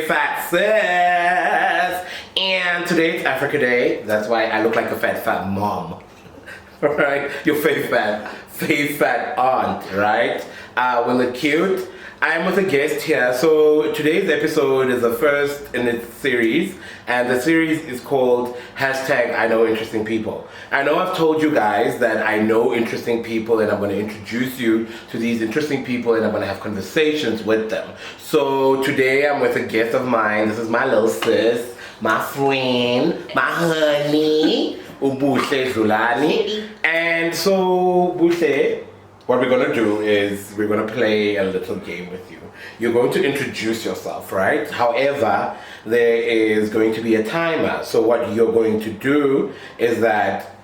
fave fat sis. And today it's Africa Day. That's why I look like a fat mom. Right? Your fave fat aunt, right? Will it cute? I'm with a guest here. So today's episode is the first in its series, and the series is called #I Know Interesting People. I know I've told you guys that I know interesting people, and I'm going to introduce you to these interesting people, and I'm going to have conversations with them. So today I'm with a guest of mine. This is my little sis, my friend, my honey, Buhle Dlulane. And so Buhle, what we're going to do is we're going to play a little game with you. You're going to introduce yourself, right? However, there is going to be a timer. So what you're going to do is that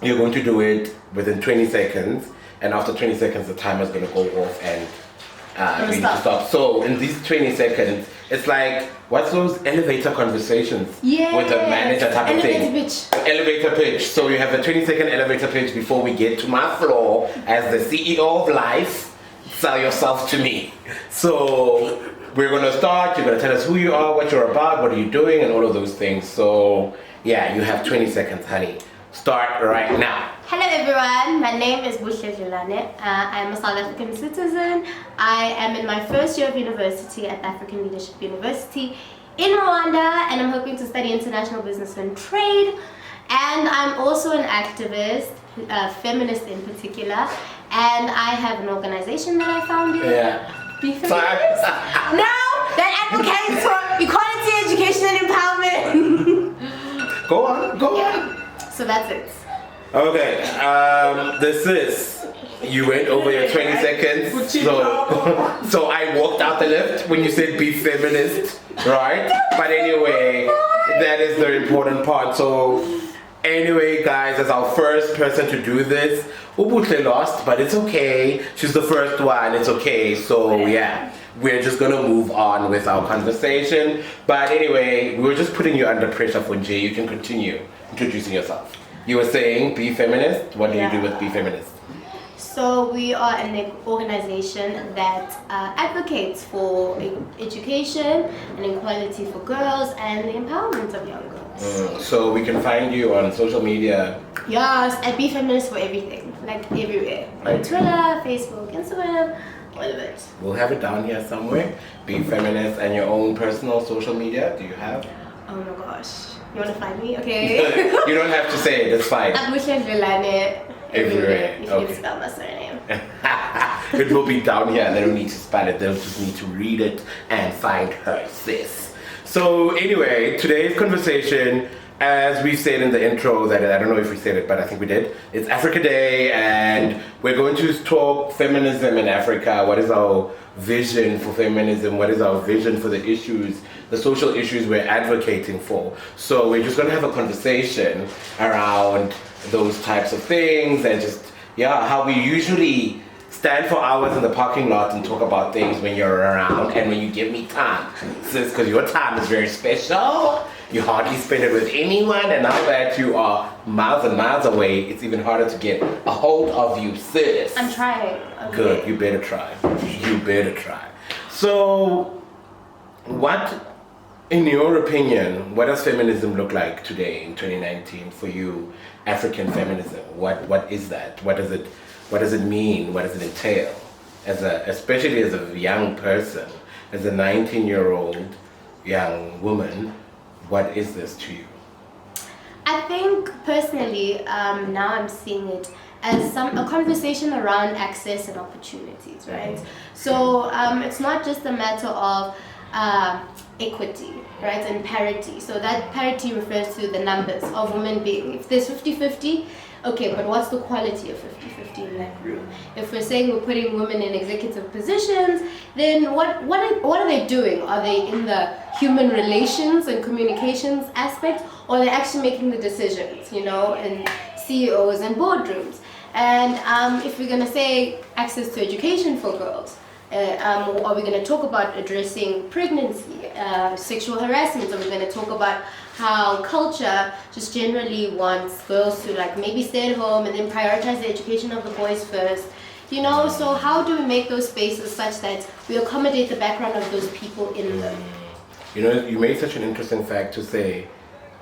you're going to do it within 20 seconds. And after 20 seconds, the timer is going to go off and we need to stop. So in these 20 seconds, it's like, what's those elevator conversations with the manager type of thing? Elevator pitch. So you have a 20-second elevator pitch before we get to my floor as the CEO of life. Sell yourself to me. So we're going to start. You're going to tell us who you are, what you're about, what are you doing, and all of those things. So yeah, you have 20 seconds, honey. Start right now. Hello everyone, my name is Buhle Dlulane. I am a South African citizen. I am in my first year of university at African Leadership University in Rwanda, and I'm hoping to study international business and trade. And I'm also an activist, a feminist in particular, and I have an organization that I founded. Bee Feminist. That advocates for equality, education, and empowerment. Go on. So that's it. Okay, this is, you went over your 20 seconds, so I walked out the lift when you said Bee Feminist, right? But anyway, that is the important part. So anyway, guys, as our first person to do this, Buhle lost, but it's okay. She's the first one, it's okay. So yeah, we're just gonna move on with our conversation. But anyway, we were just putting you under pressure for Jay. You can continue introducing yourself. You were saying Bee Feminist. What do you do with Bee Feminist? So we are an organization that advocates for education and equality for girls and the empowerment of young girls. So we can find you on social media? Yes, at Bee Feminist for everything, like everywhere. On Twitter, Facebook, Instagram, all of it. We'll have it down here somewhere. Bee Feminist, and your own personal social media, do you have? Oh my gosh. You want to find me? Okay. You don't have to say it, it's fine. I'm Buhle Dlulane everywhere. If you can spell my surname. It will be down here. They don't need to spell it. They'll just need to read it and find her sis. So anyway, today's conversation, as we said in the intro, that I don't know if we said it, but I think we did. It's Africa Day, and we're going to talk feminism in Africa. What is our vision for feminism? What is our vision for the issues, the social issues we're advocating for? So we're just going to have a conversation around those types of things, and just, how we usually stand for hours in the parking lot and talk about things when you're around and when you give me time. Sis, because your time is very special. You hardly spend it with anyone, and now that you are miles and miles away, it's even harder to get a hold of you, sis. I'm trying. Okay. Good, you better try. You better try. So, what, in your opinion, what does feminism look like today in 2019 for you, African feminism? What is that? What does it mean? What does it entail? Especially as a young person, as a 19-year-old young woman, what is this to you? I think personally, now I'm seeing it as a conversation around access and opportunities, right? So it's not just a matter of equity, right, and parity. So that parity refers to the numbers of women being, if there's 50-50, okay, but what's the quality of 50-50 in that group? If we're saying we're putting women in executive positions, then what are they doing? Are they in the human relations and communications aspect, or are they actually making the decisions, in CEOs and boardrooms? And if we're going to say access to education for girls, are we going to talk about addressing pregnancy, sexual harassment? Are we going to talk about how culture just generally wants girls to maybe stay at home and then prioritize the education of the boys first? So how do we make those spaces such that we accommodate the background of those people in them? You know, you made such an interesting fact to say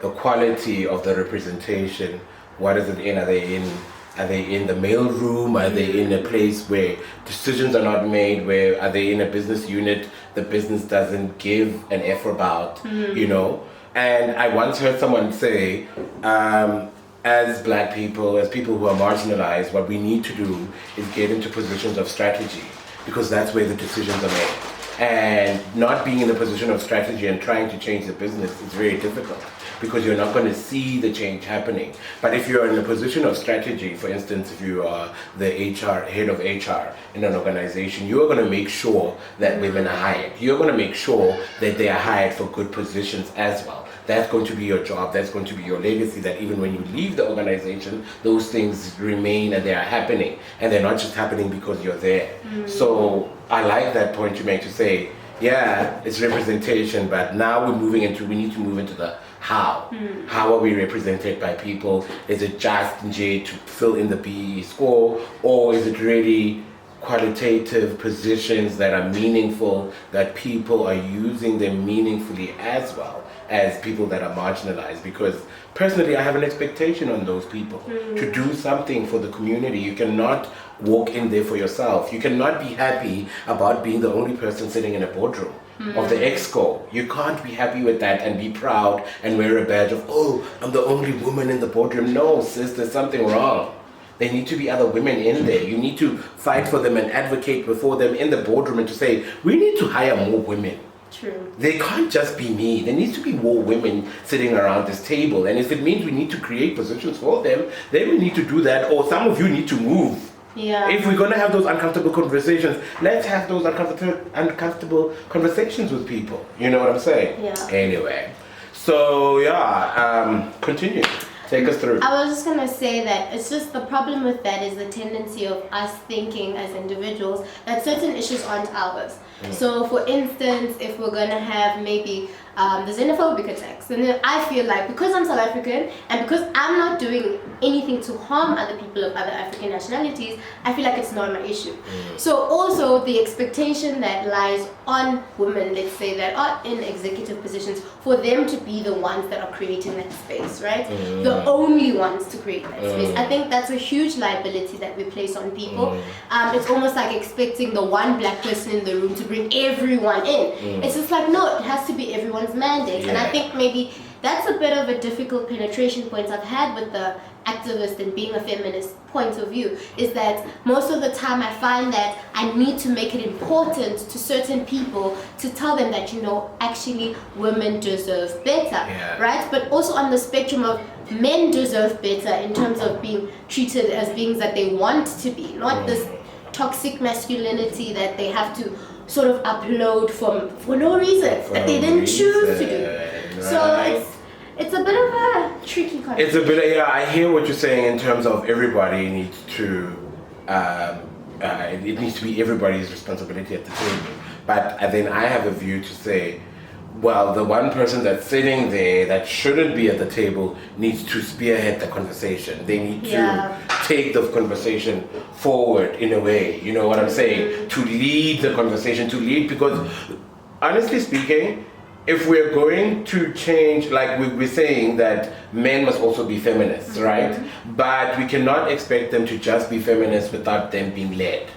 the quality of the representation. What is it in? Are they in the mail room? Are they in a place where decisions are not made? Where are they in a business unit the business doesn't give an F about? You know? And I once heard someone say, as black people, as people who are marginalized, what we need to do is get into positions of strategy, because that's where the decisions are made. And not being in a position of strategy and trying to change the business is very difficult, because you're not going to see the change happening. But if you're in a position of strategy, for instance, if you are the head of HR in an organization, you're going to make sure that women are hired. You're going to make sure that they are hired for good positions as well. That's going to be your job. That's going to be your legacy, that even when you leave the organization, those things remain and they are happening. And they're not just happening because you're there. So I like that point you made to say, yeah, it's representation, but now we need to move into the how. How are we represented by people? Is it just to fill in the PE score, or is it really qualitative positions that are meaningful, that people are using them meaningfully as well as people that are marginalized? Because personally, I have an expectation on those people to do something for the community. You cannot walk in there for yourself. You cannot be happy about being the only person sitting in a boardroom of the exco. You can't be happy with that and be proud and wear a badge of, oh, I'm the only woman in the boardroom. No, sis, there's something wrong. There need to be other women in there. You need to fight for them and advocate before them in the boardroom and to say, we need to hire more women. True. They can't just be me. There needs to be more women sitting around this table. And if it means we need to create positions for them, then we need to do that. Or some of you need to move. Yeah. If we're going to have those uncomfortable conversations, let's have those uncomfortable conversations with people. You know what I'm saying? Yeah. Anyway. So, yeah, continue. Take us through. I was just going to say that it's just the problem with that is the tendency of us thinking as individuals that certain issues aren't ours. So, for instance, if we're going to have maybe the xenophobic attacks, and then I feel like because I'm South African and because I'm not doing anything to harm other people of other African nationalities, I feel like it's not my issue. So also the expectation that lies on women, let's say, that are in executive positions, for them to be the ones that are creating that space, right? The only ones to create that space. I think that's a huge liability that we place on people. It's almost like expecting the one black person in the room to bring everyone in. It's just like, no, it has to be everyone's mandate. And I think maybe that's a bit of a difficult penetration point I've had with the activist and being a feminist point of view, is that most of the time I find that I need to make it important to certain people to tell them that, you know, actually women deserve better, right? But also on the spectrum of men deserve better in terms of being treated as beings that they want to be, not this toxic masculinity that they have to sort of upload for no reason, that they didn't choose to do. Right. So it's a bit of a tricky concept. It's a bit, I hear what you're saying in terms of everybody needs to, it needs to be everybody's responsibility at the table. But then I have a view to say, well, the one person that's sitting there that shouldn't be at the table needs to spearhead the conversation. They need to take the conversation forward in a way, you know what I'm saying? To lead the conversation, because honestly speaking, if we're going to change, like we're saying that men must also be feminists, right? But we cannot expect them to just be feminists without them being led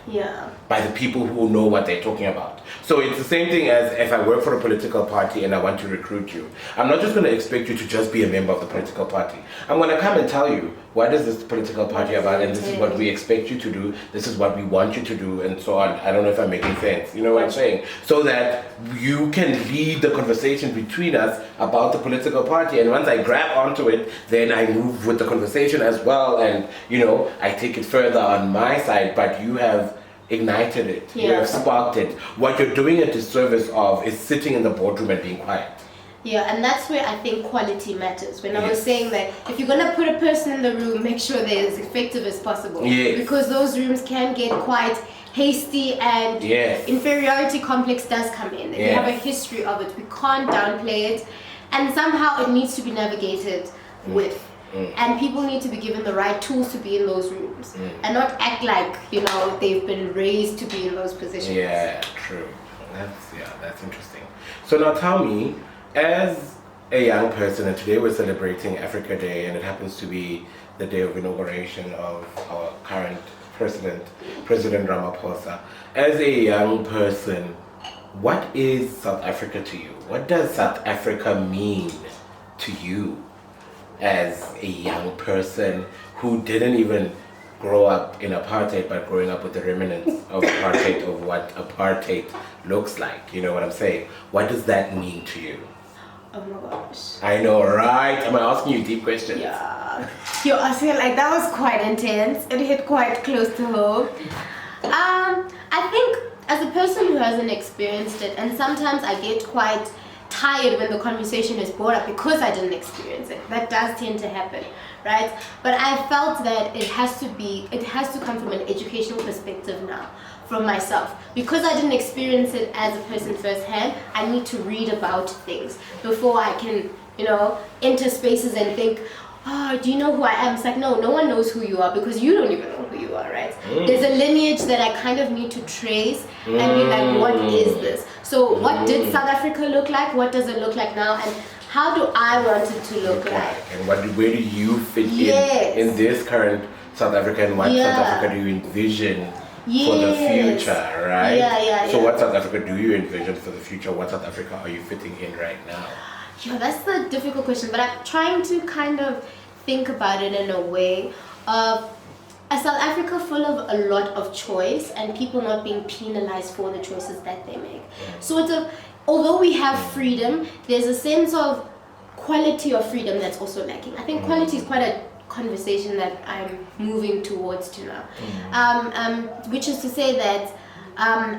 by the people who know what they're talking about. So it's the same thing as if I work for a political party and I want to recruit you. I'm not just going to expect you to just be a member of the political party. I'm going to come and tell you, what is this political party about, and this is what we expect you to do, this is what we want you to do, and so on. I don't know if I'm making sense. You know what I'm saying? So that you can lead the conversation between us about the political party, and once I grab onto it, then I move with the conversation as well, and, you know, I take it further on my side, but you have ignited it, you have sparked it. What you're doing a disservice of is sitting in the boardroom and being quiet. Yeah, and that's where I think quality matters. When I was saying that if you're going to put a person in the room, make sure they're as effective as possible. Because those rooms can get quite hasty, and inferiority complex does come in. We have a history of it. We can't downplay it. And somehow it needs to be navigated with. And people need to be given the right tools to be in those rooms and not act like, you know, they've been raised to be in those positions. Yeah, true. That's interesting. So now tell me, as a young person, and today we're celebrating Africa Day, and it happens to be the day of inauguration of our current president, President Ramaphosa. As a young person, what is South Africa to you? What does South Africa mean to you as a young person who didn't even grow up in apartheid, but growing up with the remnants of apartheid, of what apartheid looks like? You know what I'm saying? What does that mean to you? Oh my gosh. I know, right? Am I asking you deep questions? Yeah. You're asking, like, that was quite intense. It hit quite close to home. I think as a person who hasn't experienced it, and sometimes I get quite tired when the conversation is brought up because I didn't experience it. That does tend to happen, right? But I felt that it has to come from an educational perspective now, from myself. Because I didn't experience it as a person firsthand, I need to read about things before I can, enter spaces and think, oh, do you know who I am? It's like, no one knows who you are because you don't even know who you are, right? There's a lineage that I kind of need to trace and be like, what is this? So what did South Africa look like? What does it look like now? And how do I want it to look like? And where do you fit in this current South Africa, and what South Africa do you envision for the future, right? So what South Africa do you envision for the future? What South Africa are you fitting in right now? Yeah, that's the difficult question, but I'm trying to kind of think about it in a way of a South Africa full of a lot of choice and people not being penalized for the choices that they make. So although we have freedom, there's a sense of quality of freedom that's also lacking. I think quality is quite a conversation that I'm moving towards to now, which is to say that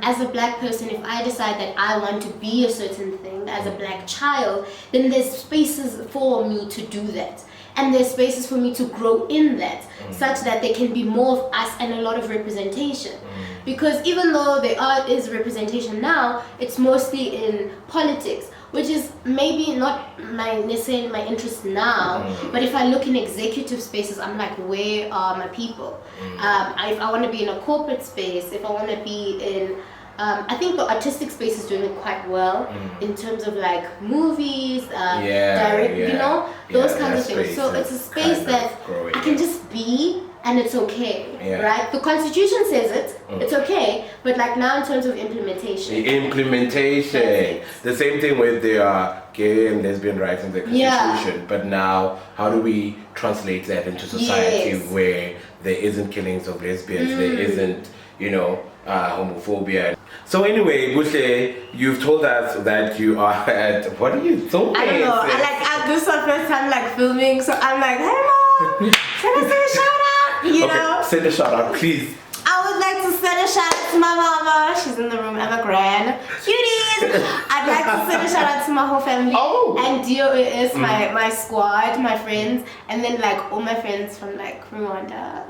as a black person, if I decide that I want to be a certain thing as a black child, then there's spaces for me to do that. And there's spaces for me to grow in that, such that there can be more of us and a lot of representation. Because even though there is representation now, it's mostly in politics, which is maybe not necessarily my interest now, but if I look in executive spaces, I'm like, where are my people? If I want to be in a corporate space, if I want to be in, I think the artistic space is doing it quite well in terms of like movies, those kinds of things. So it's a space that I can just be, and it's okay, right? The Constitution says it's okay, but like now in terms of implementation. The same thing with the gay and lesbian rights in the Constitution, but now how do we translate that into society where there isn't killings of lesbians, there isn't, homophobia. So anyway, Buhle, you've told us that you are at, what are you doing? I don't know, this is my first time filming, so I'm like, hey mom, can I send a shout out? Send a shout out, please. I would like to send a shout out to my mama. She's in the room. Emma Gran. Cuties! I'd like to send a shout out to my whole family. And DOS, my squad, my friends, and then all my friends from Rwanda.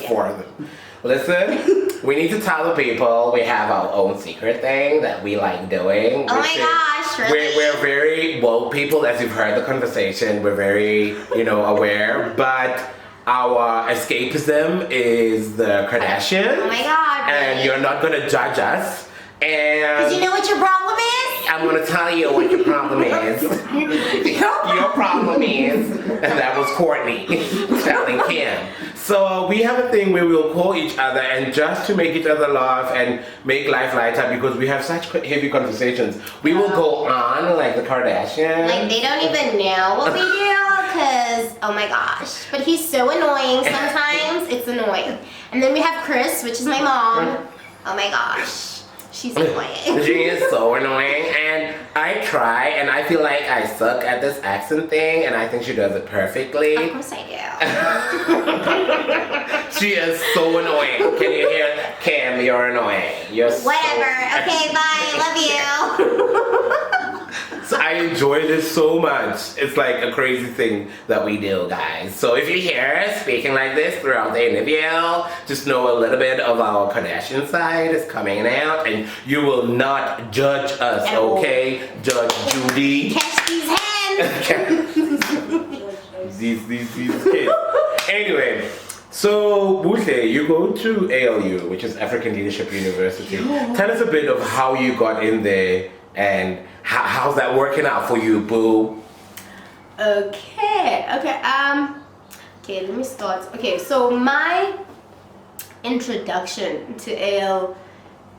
Four of them. Listen, we need to tell the people we have our own secret thing that we like doing. Oh my gosh, really? We're very woke people, as you've heard the conversation. We're very, aware, but our escapism is the Kardashians. Oh my god, really? And you're not gonna judge us. Because you know what your problem is? I'm gonna tell you what your problem is. Your problem is, and that was Courtney telling Kim. So we have a thing where we'll call each other, and just to make each other laugh and make life lighter, because we have such heavy conversations, we will go on like the Kardashians. They don't even know what we do, because, oh my gosh. But he's so annoying sometimes, it's annoying. And then we have Chris, which is my mom. Oh my gosh. She's annoying. She is so annoying, and I try, and I feel like I suck at this accent thing, and I think she does it perfectly. Of course I do. She is so annoying. Can you hear? Kim, you're annoying. You're whatever. Okay, bye. Love you. So I enjoy this so much. It's like a crazy thing that we do, guys. So if you hear us speaking like this throughout the interview, just know a little bit of our Kardashian side is coming out, and you will not judge us, okay? Judge Judy. Catch these hands. these kids. Anyway, So, Buhle, you go to ALU, which is African Leadership University. Tell us a bit of how you got in there and how's that working out for you, boo? Okay, let me start. Okay, so my introduction to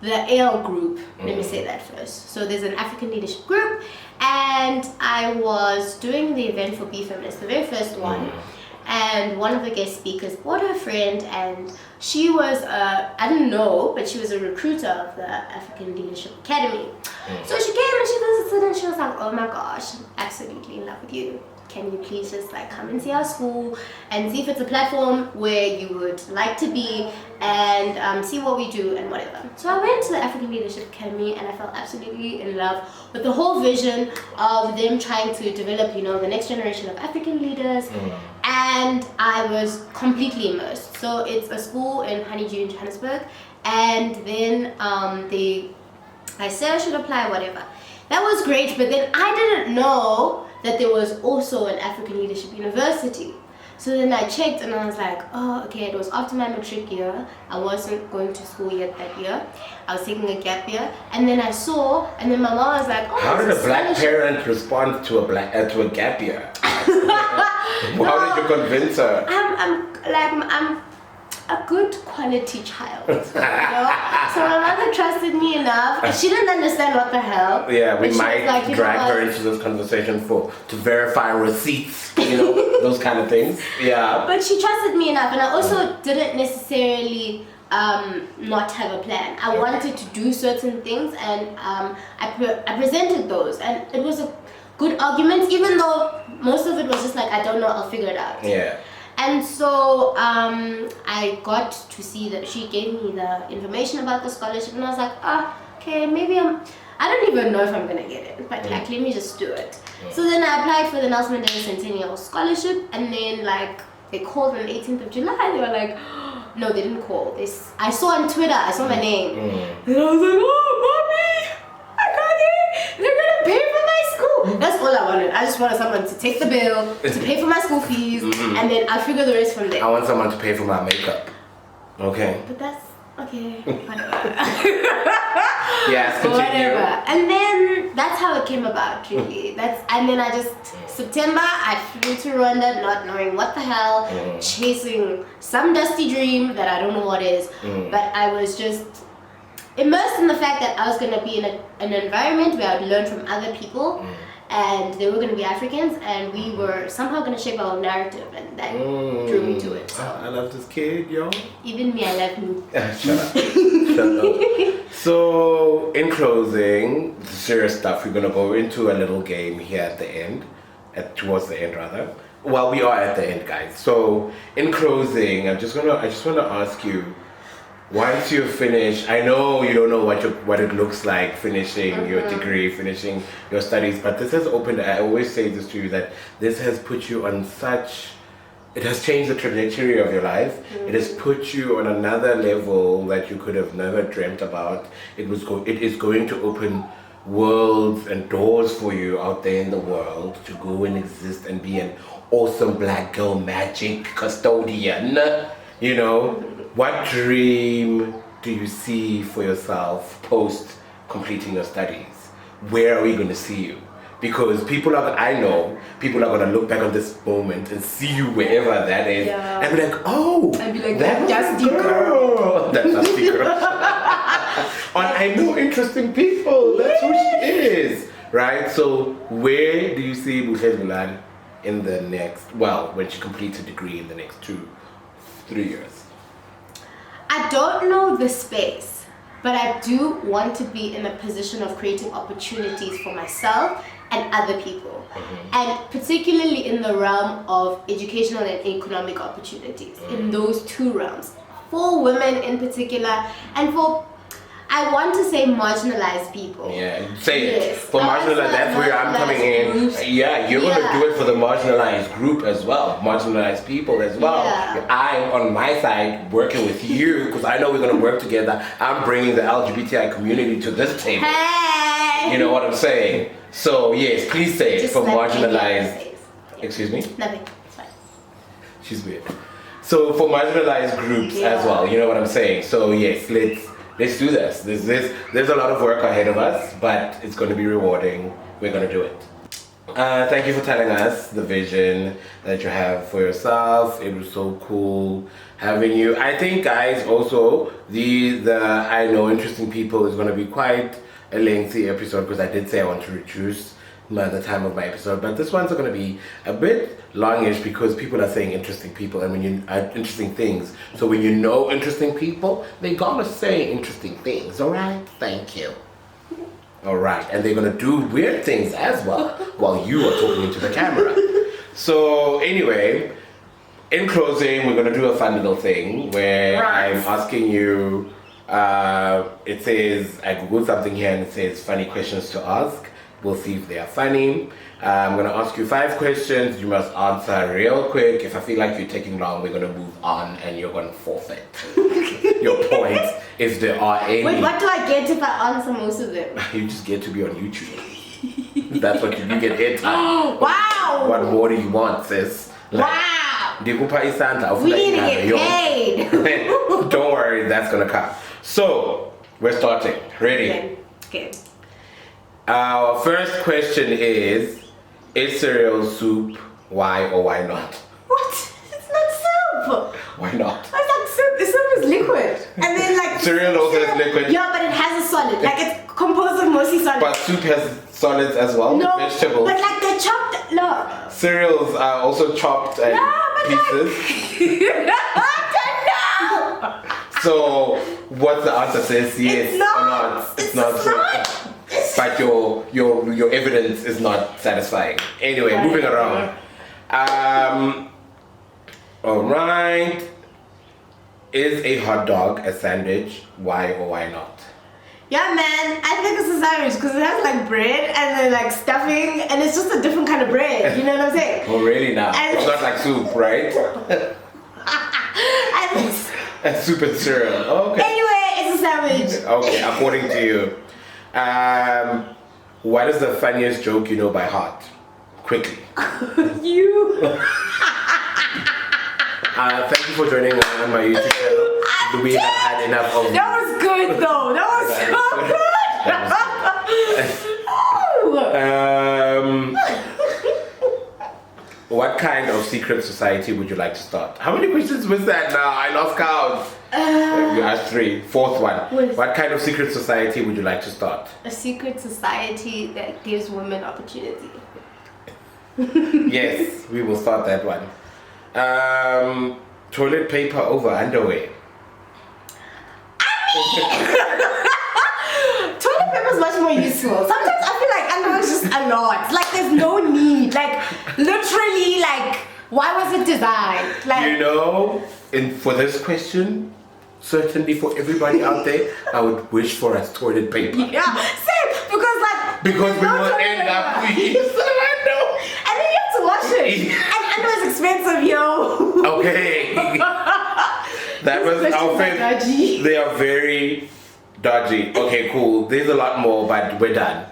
the AL group, let me say that first. So there's an African leadership group, and I was doing the event for Bee Feminist, the very first one. And one of the guest speakers brought her friend, and she was, I didn't know, but she was a recruiter of the African Leadership Academy. So she came and she visited, and she was like, oh my gosh, I'm absolutely in love with you. Can you please just like come and see our school and see if it's a platform where you would like to be, and see what we do and whatever. So I went to the African Leadership Academy, and I fell absolutely in love with the whole vision of them trying to develop, the next generation of African leaders. And I was completely immersed. So it's a school in Hunni in Johannesburg, and then I said I should apply, whatever. That was great, but then I didn't know that there was also an African Leadership University. So then I checked, and I was like, oh, okay, it was after my matric year. I wasn't going to school yet that year. I was taking a gap year, and then I saw, and then my mom was like, oh, how did a black parent respond to a gap year? How did you convince her? I'm a good quality child, So my mother trusted me enough, and she didn't understand what the hell. Yeah, we might drag her into this conversation to verify receipts, those kind of things. Yeah. But she trusted me enough, and I also didn't necessarily not have a plan. I wanted to do certain things, and I presented those, and it was a good argument, even though most of it was just like, I don't know, I'll figure it out. Yeah. And so I got to see that she gave me the information about the scholarship, and I was like, okay, maybe I don't even know if I'm gonna get it, but like, let me just do it. So then I applied for the Mandela Centennial Scholarship, and then like they called on the 18th of July. They were like, no, they didn't call. I saw on Twitter, I saw my name, and I was like, oh, mommy, I got it. They're gonna pay for my school. That's all I wanted. I just wanted someone to take the bill, to pay for my school fees, and then I'll figure the rest from there. I want someone to pay for my makeup. Okay. But that's okay. Whatever. Yes, continue. Whatever. And then that's how it came about, really. And then September, I flew to Rwanda, not knowing what the hell, chasing some dusty dream that I don't know what is. But I was just immersed in the fact that I was going to be in an environment where I would learn from other people, and they were going to be Africans, and we were somehow going to shape our own narrative, and that drew me to it. So. I love this kid, yo. Even me, I love me. Shut up. Shut up. So, in closing, the serious stuff, we're going to go into a little game here at the end, towards the end rather. Well, we are at the end, guys. So, in closing, I just want to ask you, once you finish, I know you don't know what it looks like finishing your degree, finishing your studies, but this has opened, I always say this to you, that this has put you on it has changed the trajectory of your life. It has put you on another level that you could have never dreamt about. It is going to open worlds and doors for you out there in the world to go and exist and be an awesome black girl magic custodian. What dream do you see for yourself post completing your studies? Where are we going to see you? Because I know people are going to look back on this moment and see you wherever that is, and be like, oh, and be like, that dusty girl. That dusty girl. And I know interesting people. That's who she is, right? So where do you see Buhle Dlulane in the next, when she completes a degree in the next 2-3 years? I don't know the space, but I do want to be in a position of creating opportunities for myself and other people, and particularly in the realm of educational and economic opportunities, in those two realms, for women in particular, and for, I want to say, marginalized people. Yeah, say it. For marginalized, that's where I'm coming in. Groups. Yeah, you're going to do it for the marginalized group as well, marginalized people as well. Yeah. I'm on my side working with you because I know we're going to work together. I'm bringing the LGBTI community to this table. Hey! You know what I'm saying? So yes, please say it. Just for let marginalized. me Excuse me? Nothing. It's fine. She's weird. So for marginalized groups as well, you know what I'm saying? So yes, let's do this. There's a lot of work ahead of us, but it's going to be rewarding. We're going to do it. Thank you for telling us the vision that you have for yourself. It was so cool having you. I think, guys, also the I know interesting people is going to be quite a lengthy episode because I did say I want to reduce the time of my episode, but this one's going to be a bit longish because people are saying interesting people and when you interesting things. So when you know interesting people, they gotta say interesting things. All right, thank you. All right, and they're gonna do weird things as well while you are talking into the camera. So anyway, in closing, we're gonna do a fun little thing where I'm asking you. It says I googled something here and it says funny questions to ask. We'll see if they are funny. I'm going to ask you 5 questions. You must answer real quick. If I feel like you're taking long, we're going to move on and you're going to forfeit your points if there are any. Wait, what do I get if I answer most of them? You just get to be on YouTube. That's what you get airtime. Wow! What more do you want, sis? Wow! We need to get paid. Don't worry, that's going to come. So, we're starting. Ready? Okay. Our first question is cereal soup? Why or why not? What? It's not soup! Why not? It's like soup. The soup is liquid. And then like... cereal also is liquid. Yeah, but it has a solid. Like it's composed of mostly solids. But soup has solids as well? No, vegetables. but like they're chopped... No. Cereals are also chopped and pieces. No! So, what's the answer, sis? Yes It's not. or not? It's not soup. not. But your evidence is not satisfying. Anyway, moving around. Alright. Is a hot dog a sandwich? Why or why not? Yeah, man. I think it's a sandwich because it has like bread and then like stuffing and it's just a different kind of bread. You know what I'm saying? Oh, really now? And it's not like soup, right? And soup and cereal. Okay. Anyway, it's a sandwich. Okay, according to you. What is the funniest joke you know by heart? Quickly. You. Thank you for joining on my YouTube channel. We have had enough of. That was good though. That was What kind of secret society would you like to start? How many questions was that now? I lost count. You asked 3. 4th one. What kind of secret society would you like to start? A secret society that gives women opportunity. Yes, we will start that one. Toilet paper over underwear. Toilet paper is much more useful. Sometimes I feel like underwear is just a lot. Like there's no need. Like literally, like why was it designed? Like you know, for this question, certainly for everybody out there, I would wish for a toilet paper. Yeah, same. Because we will end up with and then you have to wash it. And underwear is expensive, yo. Okay. That was outfit. They are very dodgy. Okay, cool. There's a lot more, but we're done.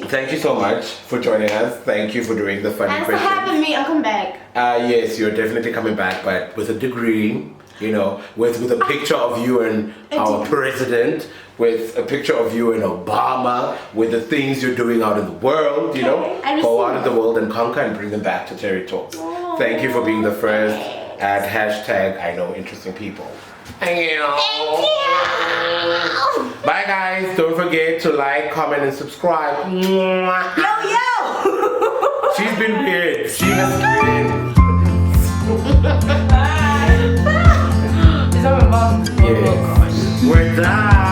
Thank you so much for joining us. Thank you for doing the funny Thanks questions. for having me. I'll come back. Yes, you're definitely coming back, but with a degree, you know, with a picture of you and our president, with a picture of you and Obama, with the things you're doing out in the world, you know, go out in the world and conquer and bring them back to Terrie Talks. Oh, thank you for being the first at hashtag I know interesting people. Thank you. Bye guys. Don't forget to like, comment, and subscribe. Yo. She's been weird. She has been. Bye. Is that my mom? Yes. We're done.